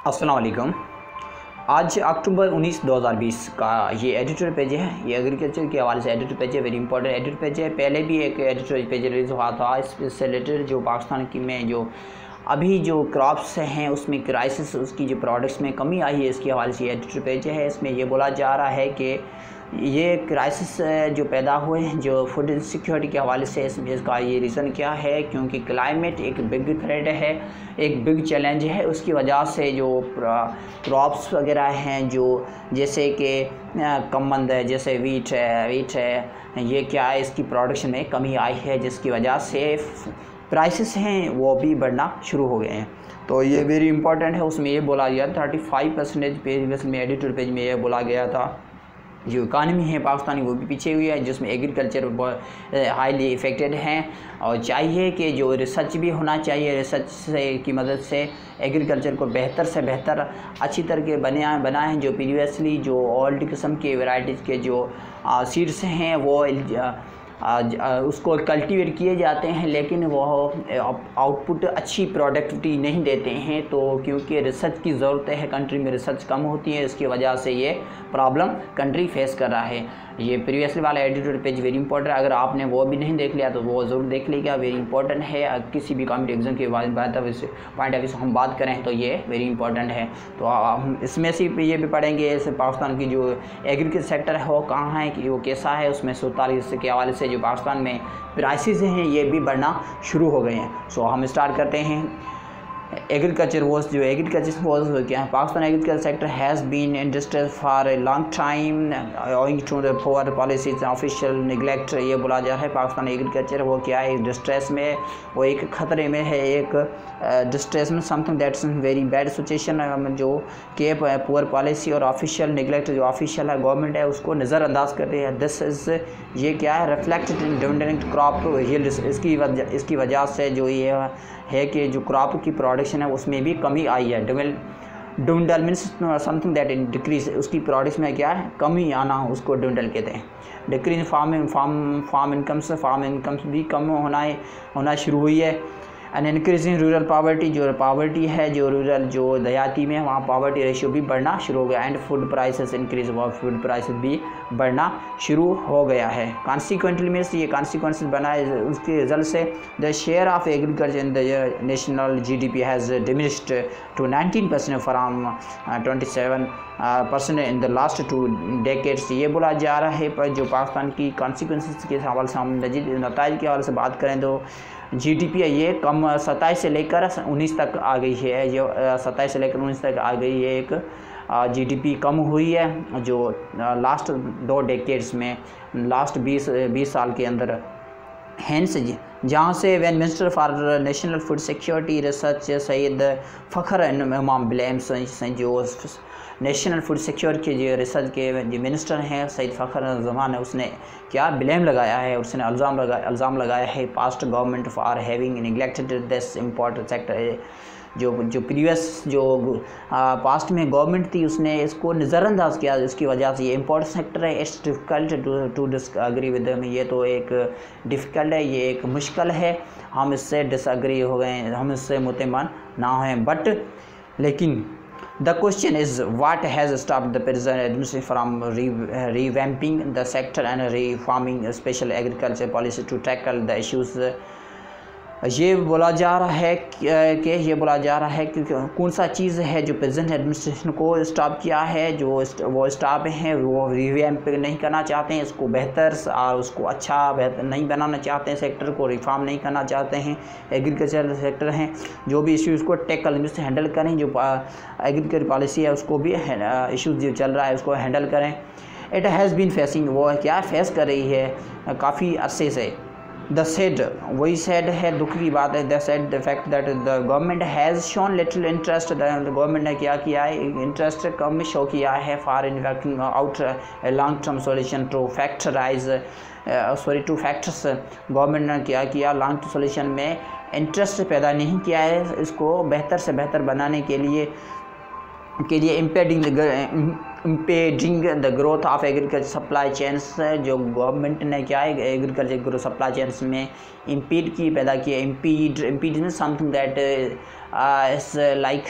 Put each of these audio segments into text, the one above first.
अस्सलाम वालेकुम। आज अक्टूबर 19 2020 का ये एडिटोरियल पेज है। ये एग्रीकल्चर के हवाले से एडिटोरियल पेज है, वेरी इंपॉर्टेंट एडिटोरियल पेज है। पहले भी एक एडिटोरियल पेज रिलीज़ हुआ था इससे रिलेटेड, जो पाकिस्तान की में जो अभी जो क्रॉप्स हैं उसमें क्राइसिस, उसकी जो प्रोडक्ट्स में कमी आई है, इसके हवाले से एडिटोरियल पेज है। इसमें ये बोला जा रहा है कि ये क्राइसिस जो पैदा हुए हैं जो फूड इनसिक्योरिटी के हवाले से, इसका ये रीज़न क्या है, क्योंकि क्लाइमेट एक बिग थ्रेट है, एक बिग चैलेंज है। उसकी वजह से जो क्रॉप्स वगैरह हैं, जो जैसे कि कमंद है, जैसे वीट है, ये क्या है, इसकी प्रोडक्शन में कमी आई है, जिसकी वजह से प्राइसेस हैं वो भी बढ़ना शुरू हो गए हैं। तो ये वेरी इंपॉर्टेंट है। उसमें ये बोला गया 35% पेज में एडिटोरियल पेज में ये बोला गया था जो इकानमी है पाकिस्तानी वो भी पीछे हुई है, जिसमें एग्रीकल्चर बहुत हाईली इफ़ेक्टेड हैं। और चाहिए कि जो रिसर्च भी होना चाहिए, रिसर्च से की मदद से एग्रीकल्चर को बेहतर से बेहतर अच्छी तरह के बनाएं। जो प्रीवियसली जो ओल्ड किस्म के वैराइटीज़ के जो सीड्स हैं वो उसको कल्टीवेट किए जाते हैं, लेकिन वो आउटपुट अच्छी प्रोडक्टिविटी नहीं देते हैं। तो क्योंकि रिसर्च की ज़रूरत है, कंट्री में रिसर्च कम होती है, इसकी वजह से ये प्रॉब्लम कंट्री फेस कर रहा है। ये प्रीवियसली वाला एडिटोरियल पेज वेरी इंपॉर्टेंट है। अगर आपने वो भी नहीं देख लिया तो वो ज़रूर देख लीजिएगा, वेरी इंपॉर्टेंट है। किसी भी कॉम्पिटिटिव एग्जाम के पॉइंट ऑफ व्यू से हम बात करें तो ये वेरी इंपॉर्टेंट है। तो हम इसमें से ये भी पढ़ेंगे पाकिस्तान की जो एग्रीकल्चर सेक्टर है वो कहाँ है, कि वो कैसा है। उसमें 47 के हवाले से जो पाकिस्तान में प्राइसेस हैं ये भी बढ़ना शुरू हो गए हैं। सो हम स्टार्ट करते हैं। एग्रीकल्चर वॉज क्या है, Pakistan agriculture sector has been in distress for a long time owing to the poor policies official neglect. ये बोला जा रहा है पाकिस्तान एग्रीकल्चर वो क्या है, डिस्ट्रेस में, वो एक ख़तरे में है, एक डिस्ट्रेस में, something that's very bad situation, जो कि पुअर पॉलिसी और ऑफिशियल निगलेक्ट, जो ऑफिशियल है गवर्नमेंट है उसको नज़रअंदाज कर रही है। दिस इज़ ये क्या है, reflected in dividend crop yield. इसकी वजह से जो ये है कि जो क्रॉप की प्रोडक्शन है उसमें भी कमी आई है। Dividend means something that in decrease, उसकी प्रोडक्शन में क्या है, कमी आना, उसको डिविडेंड कहते हैं। डिक्रीज फार्म इनकम्स भी कम होना शुरू हुई है। एंड इंक्रीजिंग रूरल पावर्टी, जो पावर्टी है जो रूरल जो देहाती में वहाँ पावर्टी रेशियो भी बढ़ना शुरू हो गया। एंड फूड प्राइसेस इंक्रीज, वह फूड प्राइसेस भी बढ़ना शुरू हो गया है। कॉन्सिक्वेंटली मीन्स ये कॉन्सिक्वेंसेस बना है, उसके रिजल्ट से the share of agriculture in the national GDP has diminished to 19% from 27% in the last 2 decades. ये बोला जा रहा है। पर जो पाकिस्तान की कॉन्सिक्वेंसेस के हवाले से हम नताइज के हवाले से बात करें तो GDP है ये कम 27 से लेकर 19 तक आ गई है। ये 27 से लेकर 19 तक आ गई है, एक GDP कम हुई है जो लास्ट 2 डेकेड्स में, लास्ट 20 साल के अंदर। हैंस जहाँ से वैन minister for national food security research Syed Fakhar Imam blames, जो नेशनल फूड सिक्योरिटी के जो रिसर्च के जो मिनिस्टर हैं सैयद फ़खर जमान है, उसने क्या ब्लेम लगाया है, उसने इल्ज़ाम लगाया है past government for having neglected this important sector. जो प्रीवियस जो पास्ट में गवर्नमेंट थी उसने इसको नज़रअंदाज किया, इसकी वजह से ये इम्पोर्टेंट सेक्टर है। It's difficult to disagree with him, ये तो एक डिफ़िकल्ट है, ये एक मुश्किल है, हम इससे डिसएग्री हो गए, हम इससे मुतमन ना हैं। बट लेकिन the question is what has stopped the present administration from revamping the sector and reforming special agriculture policy to tackle the issues। ये बोला जा रहा है कि कौन सा चीज़ है जो प्रेजेंट एडमिनिस्ट्रेशन को स्टॉप किया है, जो वो स्टॉप हैं वो रिवैम्प नहीं करना चाहते हैं, इसको बेहतर और उसको बेहतर नहीं बनाना चाहते हैं, सेक्टर को रिफॉर्म नहीं करना चाहते हैं। एग्रीकल्चर सेक्टर हैं जो भी इश्यूज़ को टैकल से हैंडल करें, जो एग्रीकल्चर पॉलिसी है उसको भी इश्यूज़ जो चल रहा है उसको हैंडल करें। इट हैज़ बीन फेसिंग, वो क्या फेस कर रही है काफ़ी अरसे से। द सेड, वही सेड है, दुख की बात है। The said the fact that the government has shown little interest, government ने क्या किया है, इंटरेस्ट कम शो किया है for in working out a long term solution to factorise to factors. Government ने क्या किया, लॉन्ग टर्म सोल्यूशन में इंटरेस्ट पैदा नहीं किया है, इसको बेहतर से बेहतर बनाने के लिए impeding the growth of agriculture supply chains. जो गवर्नमेंट ने क्या है एग्रीकल्चर ग्रोथ सप्लाई चेन्स में इम्पीड पैदा किया। Impede means something that is like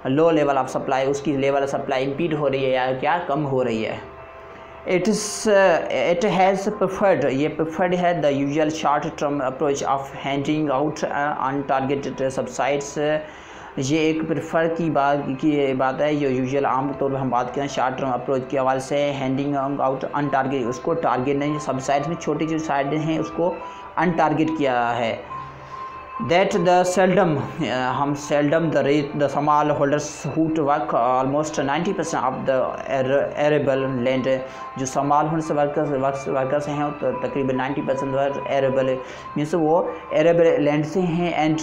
low level of supply, उसकी लेवल ऑफ सप्लाई इम्पीड हो रही है या क्या कम हो रही है। it has preferred, ये preferred है the usual short term approach of handing out untargeted subsides। ये एक प्रेफर की बात है, जो यूजुअल आम तौर पर हम बात करें शॉर्ट टर्म अप्रोच के हवाले से, हैंडिंग आउट अनटारगेट, उसको टारगेट नहीं, सबसाइड्स में छोटी जो साइड हैं उसको अनटारगेट किया है। That the seldom the small holders who work almost 90% of the arable land, जो small holders वर्कर्स हैं तो तकरीबन 90% arable मीन्स वो arable land से हैं, and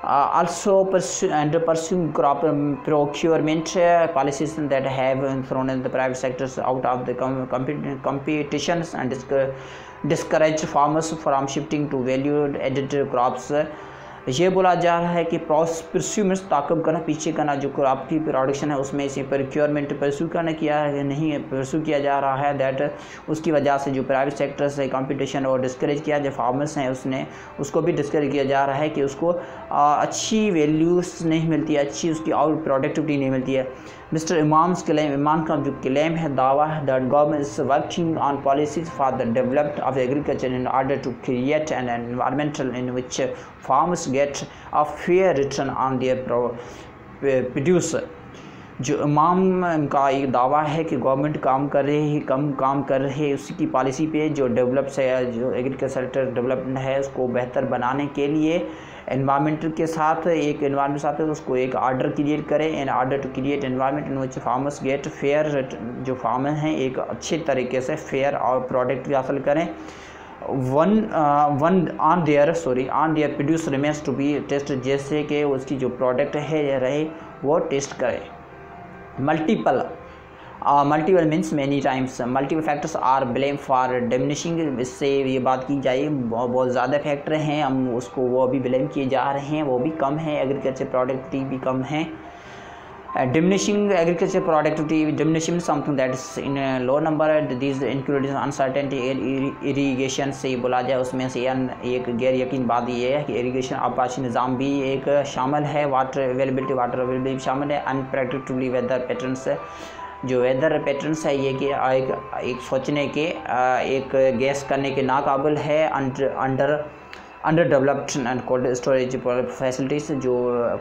also pursuing crop procurement policies that have thrown in the private sectors out of the competitions and discourage farmers from shifting to value added crops। ये बोला जा रहा है कि परस्यूमेंट ताकब करना, पीछे करना, जो क्रॉप की प्रोडक्शन है उसमें इसे प्रोक्योरमेंट परस्यू करना नहीं परस्यू किया जा रहा है। दैट उसकी वजह से जो प्राइवेट सेक्टर से कंपटीशन और डिस्करेज किया, जो फार्मर्स हैं उसको भी डिस्करेज किया जा रहा है कि उसको अच्छी वैल्यूज नहीं मिलती है, अच्छी उसकी आउट प्रोडक्टिविटी नहीं मिलती है। मिस्टर इमाम का जो क्लेम है, दावा है, that government is working on policies for the development of agriculture in order to create an environmental in which farmers get a fair return on their produce. जो इमाम का एक दावा है कि गवर्नमेंट काम कर रही है उसकी पॉलिसी पे, जो डेवलप से जो एग्रीकल्चर डेवलपमेंट है उसको बेहतर बनाने के लिए एनवायरमेंट के साथ एक एनवायरमेंट साथ है, तो उसको एक आर्डर क्रिएट करें, in order to create environment in which farmers get fair, जो फार्मर हैं एक अच्छे तरीके से फेयर और प्रोडक्ट भी हासिल करें। On their produce remains to be test, जैसे कि उसकी जो प्रोडक्ट है रहे वो टेस्ट करें। Multiple means many times, multiple factors are blame for diminishing, इससे ये बात की जाए बहुत ज़्यादा फैक्टर हैं, हम उसको वो भी ब्लेम किए जा रहे हैं, वो भी कम है, एग्रीकल्चर प्रोडक्टिविटी भी कम है। Diminishing agriculture productivity, diminishing something that is in a low number, these include uncertainty irrigation से बोला जाए, उसमें से एक गैर यकीन बात ये है कि इरीगेशन आपाशी निज़ाम भी एक शामिल है, वाटर अवेलेबिलिटी शामिल है, अनप्रेडिक्टेबल वेदर पैटर्न्स, जो वेदर पैटर्न्स है ये कि एक सोचने के एक गैस करने के नाकाबिल है, under developed and cold storage facilities, जो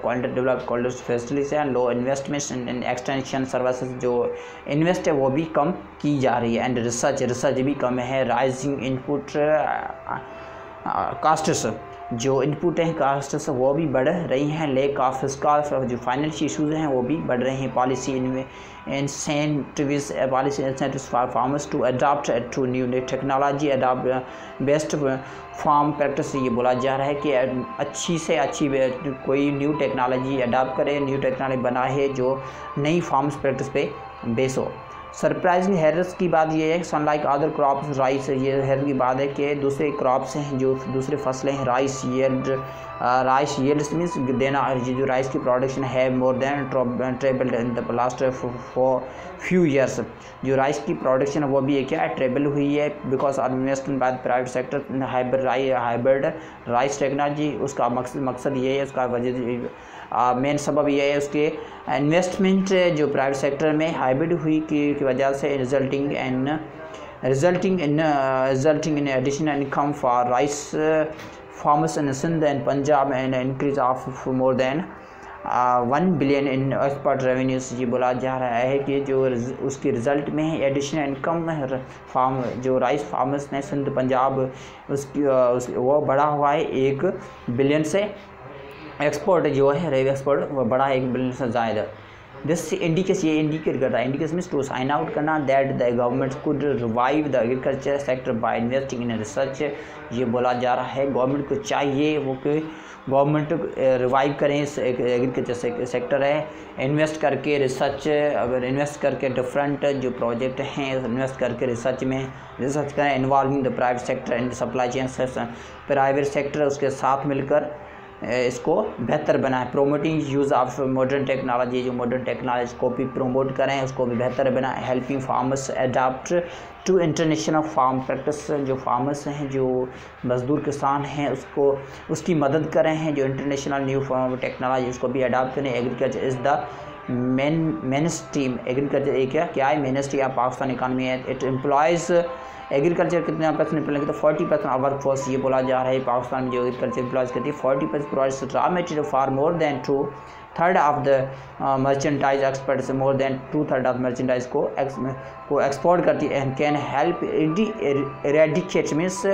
अंडर डेवलप्ड कोल्ड फैसिलिटीज़ हैं, लो इन्वेस्टमेंट्स इन एक्सटेंशन सर्विसेज, जो इन्वेस्ट है वो भी कम की जा रही है, एंड रिसर्च भी कम है। राइजिंग इनपुट कास्ट्स, जो इनपुट हैं कास्ट्स वो भी बढ़ रही हैं, लेक ऑफ फिस्कल, जो फाइनेंशियल इशूज़ हैं वो भी बढ़ रहे हैं। Policy incentives for farmers to adopt to new technology, adopt best farm practice, ये बोला जा रहा है कि अच्छी से अच्छी कोई न्यू टेक्नोलॉजी अडॉप्ट करे, न्यू टेक्नोलॉजी बनाए जो नई फार्म्स प्रैक्टिस पे बेस हो। सरप्राइजिंग हेरस की बात यह है कि सनलाइक अदर क्रॉप्स राइस, ये हेर की बात है कि दूसरे क्रॉप्स हैं, जो दूसरे फसलें हैं, राइस यील्ड्स मीन्स देना, जो राइस की प्रोडक्शन है more than trebled in the last for few years, जो राइस की प्रोडक्शन है वो भी क्या है ट्रेबल हुई है, because of investment by private sector hybrid rice technology. उसका मकसद ये है, उसका वजह मेन सबब यह है उसके इन्वेस्टमेंट जो प्राइवेट सेक्टर में हाइब्रिड हुई की वजह से resulting in additional income for rice farmers in Sindh and Punjab and increase of more than 1 billion in export revenues. ये बोला जा रहा है कि जो उसके रिज़ल्ट में है एडिशनल इनकम जो राइस फार्मर्स ने सिंध पंजाब वो बढ़ा हुआ है 1 बिलियन से, एक्सपोर्ट जो है रेव एक्सपोर्ट वो बड़ा है 1 बिलियन से ज़्यादा। दिस इंडिकेट करता है, indicate means to sign out करना, that the government could revive the agriculture sector by investing in research. ये बोला जा रहा है गवर्नमेंट को चाहिए वो कि गवर्नमेंट रिवाइव करें इस एग्रीकल्चर सेक्टर है, इन्वेस्ट करके रिसर्च, अगर इन्वेस्ट करके डिफरेंट जो प्रोजेक्ट हैं इन्वेस्ट करके रिसर्च करें, involving the private sector and supply chain, private sector उसके साथ मिलकर इसको बेहतर बनाएं। Promoting use of modern technology, जो मॉडर्न टेक्नोलॉजी को भी प्रोमोट करें, उसको भी बेहतर बनाएं। Helping farmers adapt to international farm practice, जो फार्मर्स हैं, जो मज़दूर किसान हैं, उसकी मदद करें हैं, जो इंटरनेशनल न्यू फॉर्म टेक्नोलॉजी उसको भी अडाप्ट करें। Agriculture is the main stream, agriculture एक क्या है, main stream of Pakistan economy है। इट एम्प्लॉयज़, एग्रीकल्चर कितना परसेंट एम्प्लॉय करते हैं, 40% वर्क फोर्स ये बोला जा रहा है पाकिस्तान में जो एग्रीकल्चर एम्प्लॉयज़ करती है। 40% provides raw material for more than 2/3 of the merchandise experts, more than 2/3 of merchandise को एक्सपोर्ट करती है। And can help eradicate means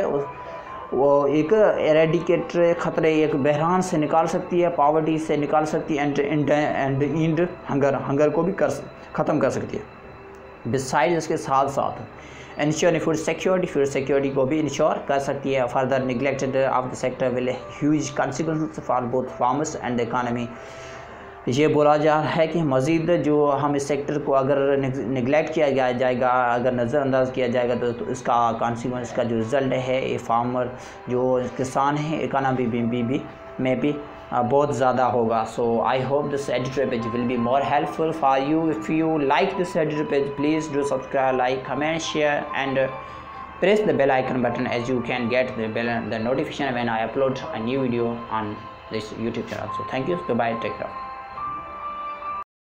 वो एक एरेडिकेट खतरे, एक बहरान से निकाल सकती है, पॉवर्टी से निकाल सकती है, एंड इंड हंगर को भी ख़त्म कर सकती है। बिसाइड इसके साथ साथ इंश्योर फूड सिक्योरिटी को भी इंश्योर कर सकती है। Further neglected of the sector will huge consequences for both farmers and the economy. ये बोला जा रहा है कि मज़ीद जो हम इस सेक्टर को अगर निगलेक्ट किया जाएगा, अगर नज़रअंदाज किया जाएगा तो इसका कॉन्सिक्वेंस का जो रिज़ल्ट है ये फार्मर जो किसान है इकानमी में भी बहुत ज़्यादा होगा। So I hope this editorial page will be more helpful for you. If you like this editorial page, please do subscribe, like, comment, share and press the bell icon button as you can get the notification when I upload a new video on this YouTube channel. So thank you, goodbye, take care.